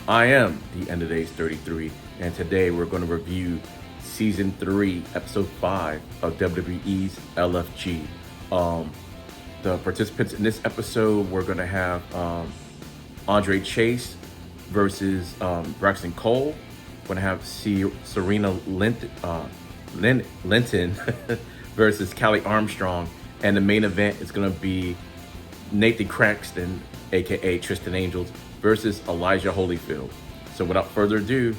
I am the End of Days 33, and today we're going to review Season 3, Episode 5 of WWE's LFG. The participants in this episode, we're going to have Andre Chase versus Braxton Cole. We're going to have Sirena Linton versus Callie Armstrong. And the main event is going to be Nathan Braxton, aka Tristan Angels, versus Elijah Holyfield. So without further ado,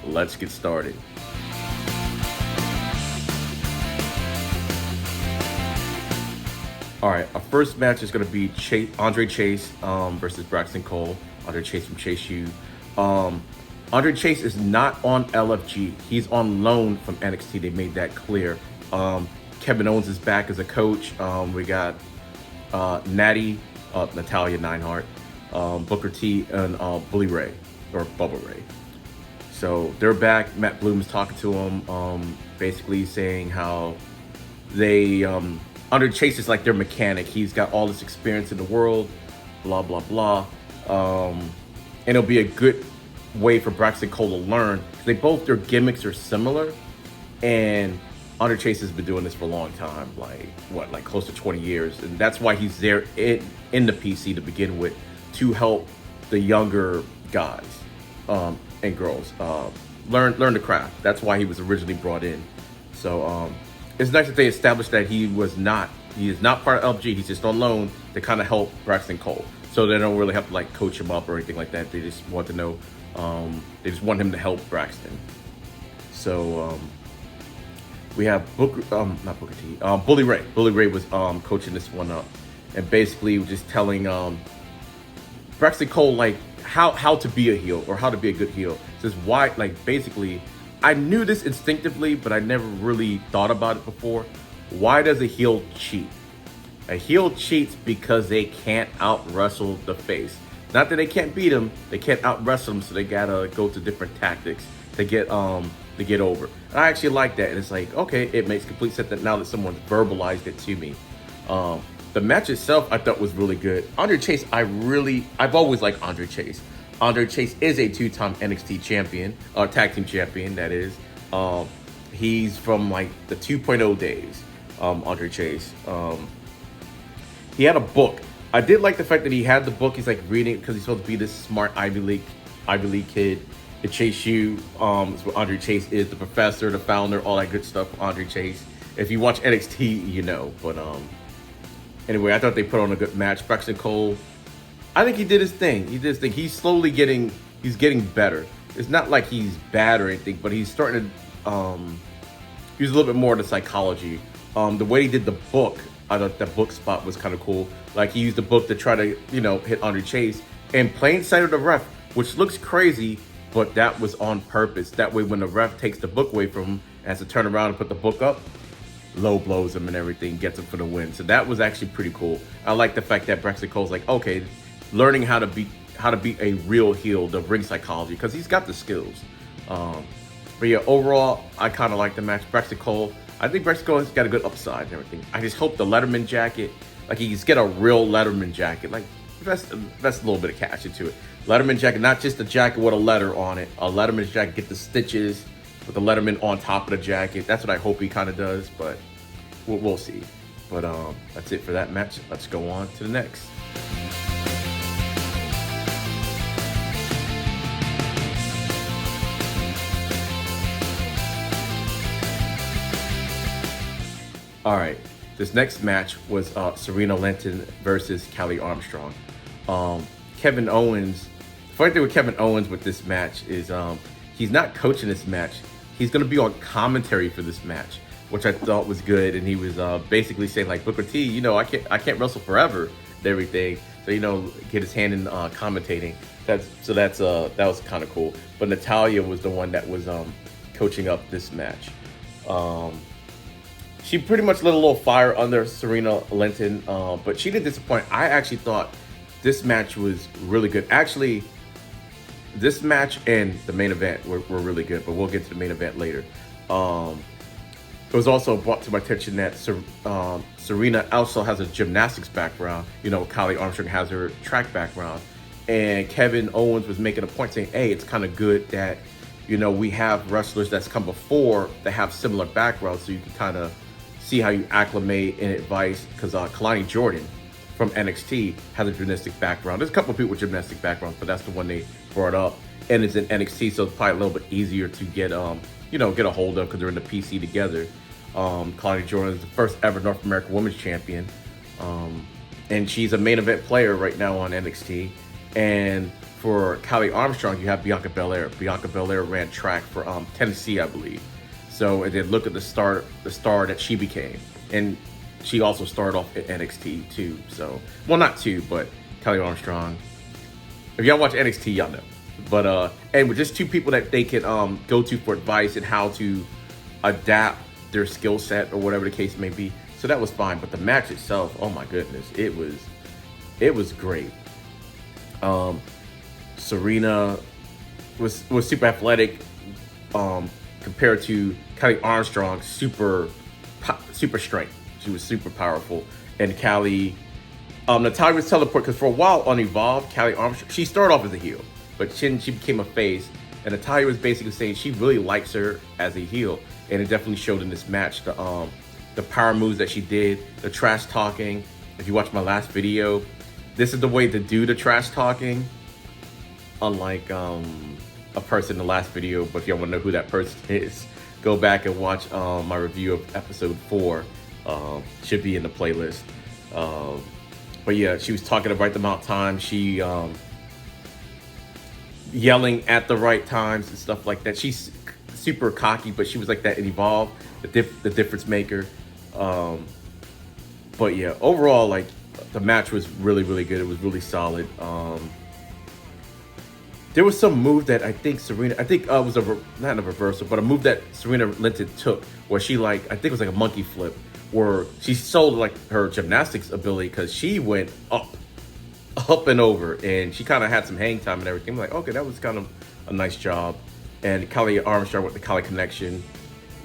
let's get started. All right, our first match is going to be Andre Chase versus Braxton Cole. Andre Chase from Chase U. Andre Chase is not on LFG. He's on loan from NXT. They made that clear. Kevin Owens is back as a coach. We got Natty, Natalia Neidhart, Booker T, and Bully Ray, or Bubba Ray. So they're back. Matt Bloom is talking to him, basically saying how they, Andre Chase is like their mechanic. He's got all this experience in the world, blah, blah, blah. And it'll be a good way for Braxton Cole to learn. Their gimmicks are similar. And Andre Chase has been doing this for a long time, like close to 20 years. And that's why he's there in the PC to begin with, to help the younger guys and girls learn the craft. That's why he was originally brought in. So it's nice that they established that he is not part of LFG. He's just on loan to kind of help Braxton Cole. So they don't really have to like coach him up or anything like that. They just want to know, they just want him to help Braxton. So we have Bully Ray. Bully Ray was coaching this one up, and basically just telling Braxton Cole like how to be a heel or how to be a good heel. Says why, like basically, I knew this instinctively, but I never really thought about it before. Why does a heel cheat? A heel cheats because they can't out wrestle the face. Not that they can't beat him, they can't out wrestle him, so they gotta go to different tactics to get over. And I actually like that, and it's like, okay, it makes complete sense that now that someone's verbalized it to me. The match itself I thought was really good. Andre Chase, I've always liked Andre Chase. Andre Chase is a two-time NXT champion, tag team champion, that is. He's from like the 2.0 days, Andre Chase. He had a book. I did like the fact that he had the book. He's like reading because he's supposed to be this smart Ivy League kid. At Chase U, is where Andre Chase is, the professor, the founder, all that good stuff. Andre Chase. If you watch NXT, you know. But anyway, I thought they put on a good match. Braxton Cole, I think he did his thing. He's slowly getting better. It's not like he's bad or anything, but he's starting to use a little bit more of the psychology. The way he did the book, I thought that book spot was kind of cool. Like he used the book to try to, hit Andre Chase in plain sight of the ref, which looks crazy, but that was on purpose. That way, when the ref takes the book away from him and has to turn around and put the book up, low blows him and everything, gets him for the win. So that was actually pretty cool. I like the fact that Braxton Cole's like, okay, learning how to be a real heel, the ring psychology, because he's got the skills. But yeah, overall, I kind of like the match. Braxton Cole, I think Braxton Cole has got a good upside and everything. I just hope the Letterman jacket, like he's get a real Letterman jacket, like that's a little bit of cash into it. Letterman jacket, not just a jacket with a letter on it. A Letterman jacket, get the stitches with the Letterman on top of the jacket. That's what I hope he kind of does, but we'll see. But that's it for that match. Let's go on to the next. All right, this next match was Sirena Linton versus Callie Armstrong. Kevin Owens, the funny thing with Kevin Owens with this match is he's not coaching this match. He's going to be on commentary for this match, which I thought was good. And he was basically saying like, Booker T, I can't wrestle forever and everything. So, get his hand in commentating. That was kind of cool. But Natalia was the one that was coaching up this match. She pretty much lit a little fire under Sirena Linton, but she didn't disappoint. I actually thought this match was really good. Actually, this match and the main event were really good, but we'll get to the main event later. It was also brought to my attention that Sirena also has a gymnastics background. Callie Armstrong has her track background. And Kevin Owens was making a point saying, hey, it's kind of good that, we have wrestlers that's come before that have similar backgrounds, so you can kind of see how you acclimate and advice. Because Kalani Jordan from NXT has a gymnastic background. There's a couple of people with gymnastic backgrounds, but that's the one they brought up. And it's in NXT, so it's probably a little bit easier to get, get a hold of because they're in the PC together. Kalani Jordan is the first ever North American Women's Champion. And she's a main event player right now on NXT. And for Callie Armstrong, you have Bianca Belair. Bianca Belair ran track for Tennessee, I believe. So, and then look at the star that she became. And she also started off at NXT too. So, well, not two, but Callie Armstrong. If y'all watch NXT, y'all know. But and with just two people that they can go to for advice and how to adapt their skill set or whatever the case may be. So that was fine. But the match itself, oh my goodness, it was great. Sirena was super athletic compared to Callie Armstrong, super strength. She was super powerful. And Callie, Natalya was teleport because for a while on Evolve, Callie Armstrong, she started off as a heel, but she became a face. And Natalya was basically saying she really likes her as a heel, and it definitely showed in this match. The power moves that she did, the trash talking. If you watch my last video, this is the way to do the trash talking. Unlike a person in the last video, but if y'all want to know who that person is, go back and watch my review of episode 4. Should be in the playlist. But yeah, she was talking at the right amount of time. She yelling at the right times and stuff like that. She's super cocky, but she was like that in Evolve, the difference maker. But yeah, overall, like the match was really, really good. It was really solid. There was some move that I think Sirena, was not a reversal, but a move that Sirena Linton took where she I think it was like a monkey flip, where she sold like her gymnastics ability because she went up and over, and she kind of had some hang time and everything. I'm like, okay, that was kind of a nice job. And Callie Armstrong with the Callie connection,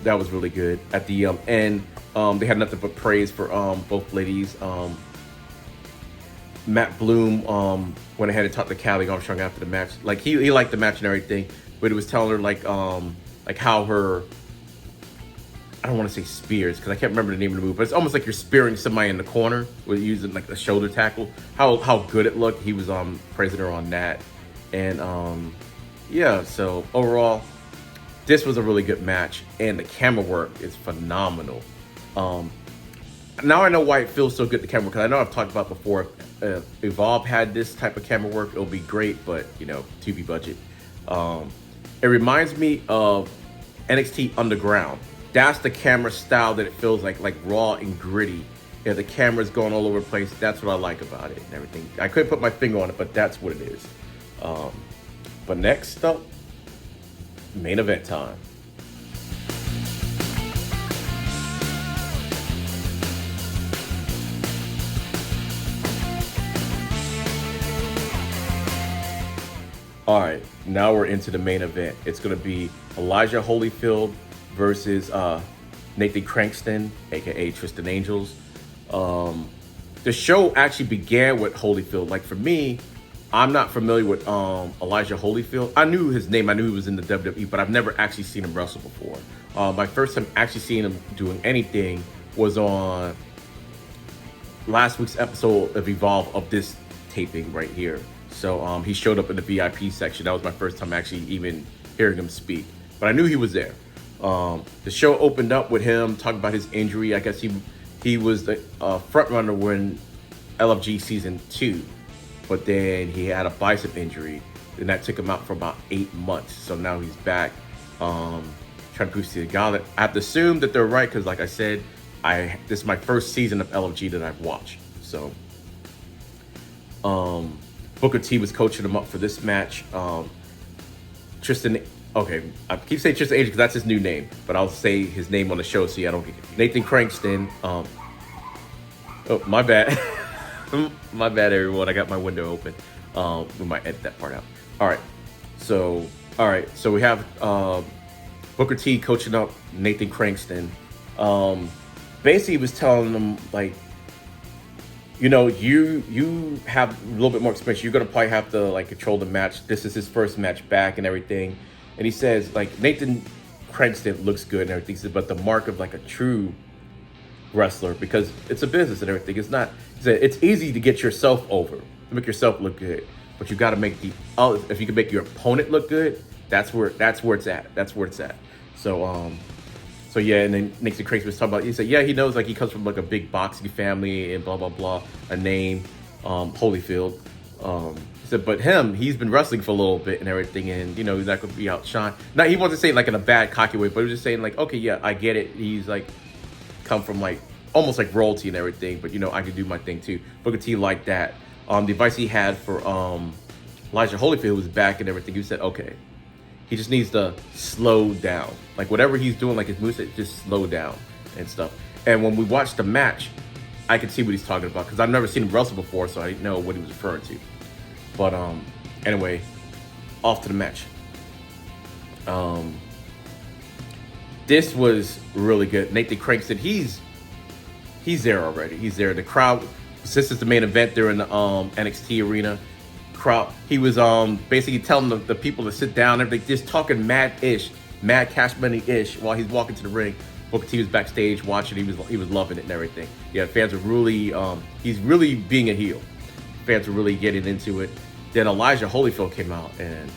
that was really good. At the end, they had nothing but praise for both ladies. Matt Bloom went ahead and talked to Callie Armstrong after the match. Like he liked the match and everything, but it was telling her like how her, I don't want to say spears because I can't remember the name of the move, but it's almost like you're spearing somebody in the corner with using like a shoulder tackle. How good it looked. He was praising her on that, and yeah. So overall, this was a really good match, and the camera work is phenomenal. Now I know why it feels so good, the camera, because I know I've talked about before. Evolve had this type of camera work, it'll be great, but TV budget. It reminds me of NXT Underground. That's the camera style that it feels like raw and gritty. Yeah, the camera's going all over the place. That's what I like about it and everything. I couldn't put my finger on it, but that's what it is. But next up, main event time. All right, now we're into the main event. It's going to be Elijah Holyfield versus Nathan Cranton, aka Tristan Angels. The show actually began with Holyfield. Like for me, I'm not familiar with Elijah Holyfield. I knew his name. I knew he was in the WWE, but I've never actually seen him wrestle before. My first time actually seeing him doing anything was on last week's episode of Evolve of this taping right here. So he showed up in the VIP section. That was my first time actually even hearing him speak. But I knew he was there. The show opened up with him talking about his injury. I guess he was the front runner when LFG season 2. But then he had a bicep injury. And that took him out for about 8 months. So now he's back trying to prove to the God. I have to assume that they're right because like I said, this is my first season of LFG that I've watched. So Booker T was coaching him up for this match. Tristan, okay, I keep saying Tristan Angel because that's his new name, but I'll say his name on the show so I don't get confused. Nathan Cranton. Oh, my bad. My bad, everyone. I got my window open. We might edit that part out. All right. So we have Booker T coaching up Nathan Cranton. Basically, he was telling him like, you know, you have a little bit more experience. You're gonna probably have to like control the match. This is his first match back and everything. And he says like Nathan Cranton looks good and everything. He said, but the mark of like a true wrestler, because it's a business and everything. It's not. He said it's easy to get yourself over, to make yourself look good, but you got to make the. If you can make your opponent look good, that's where it's at. That's where it's at. So yeah, and then Nixie Craig was talking about. He said, yeah, he knows like he comes from like a big boxing family and blah blah blah, a name, Holyfield. He said, but he's been wrestling for a little bit and everything, and you know he's not going to be outshined. Now he wasn't saying like in a bad cocky way, but he was just saying like, okay, yeah, I get it. He's like come from like almost like royalty and everything, but you know I can do my thing too. Booker T liked that. The advice he had for Elijah Holyfield was back and everything. He said, okay. He just needs to slow down. Like whatever he's doing, like his moveset, just slow down and stuff. And when we watched the match, I could see what he's talking about because I've never seen him wrestle before, so I didn't know what he was referring to. But anyway, off to the match. This was really good. Nathan Craig said he's there already. He's there. The crowd, this is the main event there in the NXT arena. Crowd, he was basically telling the people to sit down, everything, just talking mad cash money-ish while he's walking to the ring. Booker T was backstage watching. He was loving it and everything. Yeah, fans were really he's really being a heel. Fans were really getting into it. Then Elijah Holyfield came out, and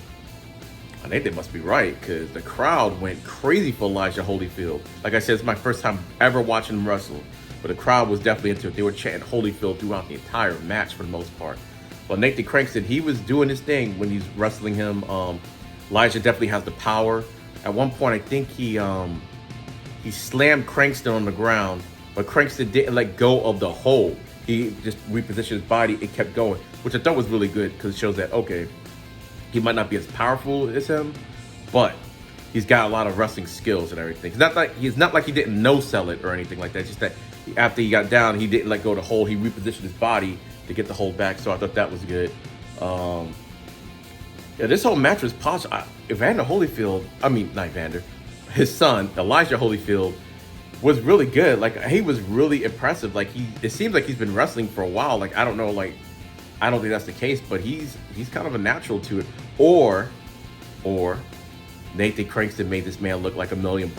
I think they must be right because the crowd went crazy for Elijah Holyfield. Like I said, it's my first time ever watching him wrestle, but the crowd was definitely into it. They were chanting Holyfield throughout the entire match for the most part. But Nathan Cranston, he was doing his thing when he's wrestling him. Elijah definitely has the power. At one point, I think he slammed Cranston on the ground, but Cranston didn't let go of the hold. He just repositioned his body and kept going, which I thought was really good because it shows that, okay, he might not be as powerful as him, but he's got a lot of wrestling skills and everything. It's not like he didn't no-sell it or anything like that. It's just that after he got down, he didn't let go of the hold. He repositioned his body to get the hold back, so I thought that was good. Yeah, this whole match was polished. Evander Holyfield, not Evander, his son, Elijah Holyfield, was really good. Like, he was really impressive. Like, it seems like he's been wrestling for a while. Like, I don't know, like, I don't think that's the case, but he's kind of a natural to it. Or Nathan Cranston made this man look like $1 million.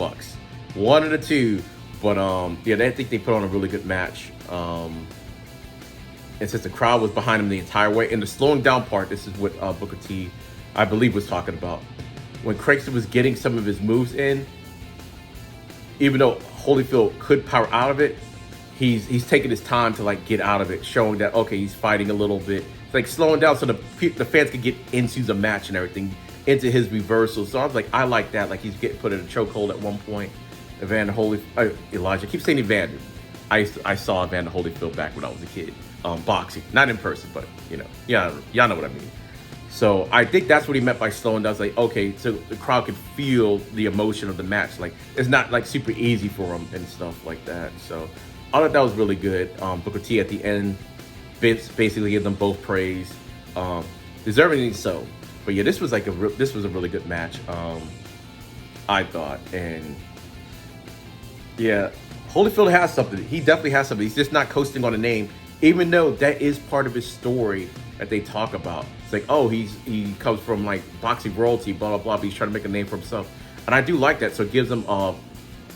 One of the two. But yeah, I think they put on a really good match. And since the crowd was behind him the entire way, in the slowing down part, this is what Booker T, I believe, was talking about. When Cranston was getting some of his moves in, even though Holyfield could power out of it, he's taking his time to like get out of it, showing that, okay, he's fighting a little bit. It's like slowing down so the fans can get into the match and everything, into his reversal. So I was like, I like that. Like, he's getting put in a chokehold at one point. Elijah, I keep saying Evander. I saw Evander Holyfield back when I was a kid. Boxing, not in person, but you know, y'all know what I mean. So I think that's what he meant by slowing down. It's like, okay, so the crowd could feel the emotion of the match. Like, it's not like super easy for him and stuff like that. So I thought that was really good. Booker T at the end basically gave them both praise, deservingly so. But yeah, this was a really good match. I thought, and yeah, Holyfield has something. He definitely has something. He's just not coasting on a name. Even though that is part of his story that they talk about. It's like, oh, he comes from like boxing royalty, blah, blah, blah, but he's trying to make a name for himself. And I do like that. So it gives him a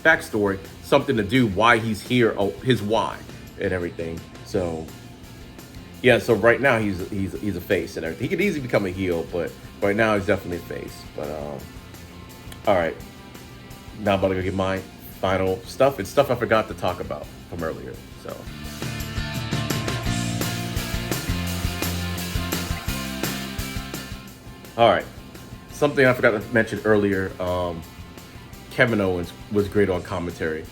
backstory, something to do, why he's here, his why and everything. So yeah, so right now he's a face and everything. He could easily become a heel, but right now he's definitely a face. But all right. Now I'm about to go get my final stuff. It's stuff I forgot to talk about from earlier. So all right, something I forgot to mention earlier, Kevin Owens was great on commentary.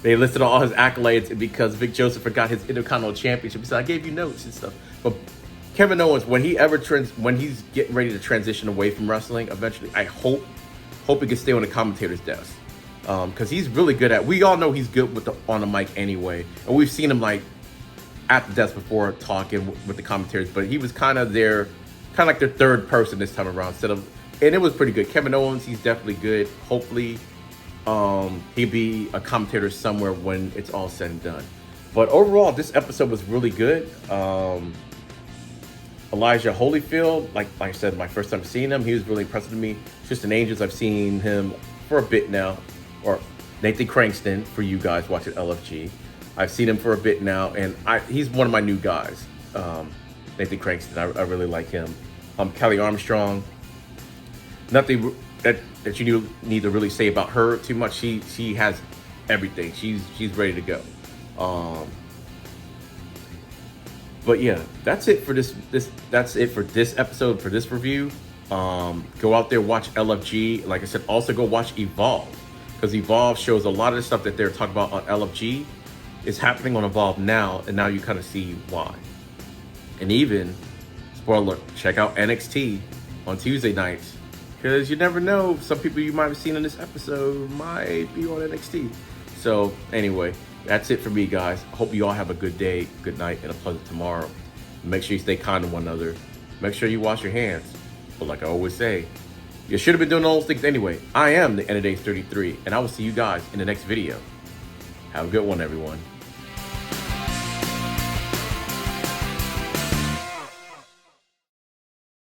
They listed all his accolades because Vic Joseph forgot his Intercontinental Championship. He said, I gave you notes and stuff. But Kevin Owens, when he's getting ready to transition away from wrestling, eventually, I hope he can stay on the commentator's desk. Because he's really good we all know he's good on the mic anyway. And we've seen him like at the desk before talking with the commentators, but he was kind of like their third person this time around and it was pretty good. Kevin Owens, he's definitely good. Hopefully, he'll be a commentator somewhere when it's all said and done. But overall, this episode was really good. Elijah Holyfield, like I said, my first time seeing him, he was really impressive to me. Just in Angels, I've seen him for a bit now, or Nathan Cranston for you guys watching LFG. I've seen him for a bit now, and he's one of my new guys. Nathan Cranston, I really like him. Kelly Armstrong, nothing that you need to really say about her too much. She has everything. She's ready to go. But yeah, that's it for this. That's it for this episode, for this review. Go out there, watch LFG. Like I said, also go watch Evolve, because Evolve shows a lot of the stuff that they're talking about on LFG is happening on Evolve now, and now you kind of see why. And even, spoiler, check out NXT on Tuesday nights, because you never know, some people you might have seen in this episode might be on NXT. So anyway, that's it for me, guys. I hope you all have a good day, good night, and a pleasant tomorrow. Make sure you stay kind to one another. Make sure you wash your hands. But like I always say, you should have been doing all those things anyway. I am the End of Days 33, and I will see you guys in the next video. Have a good one, everyone.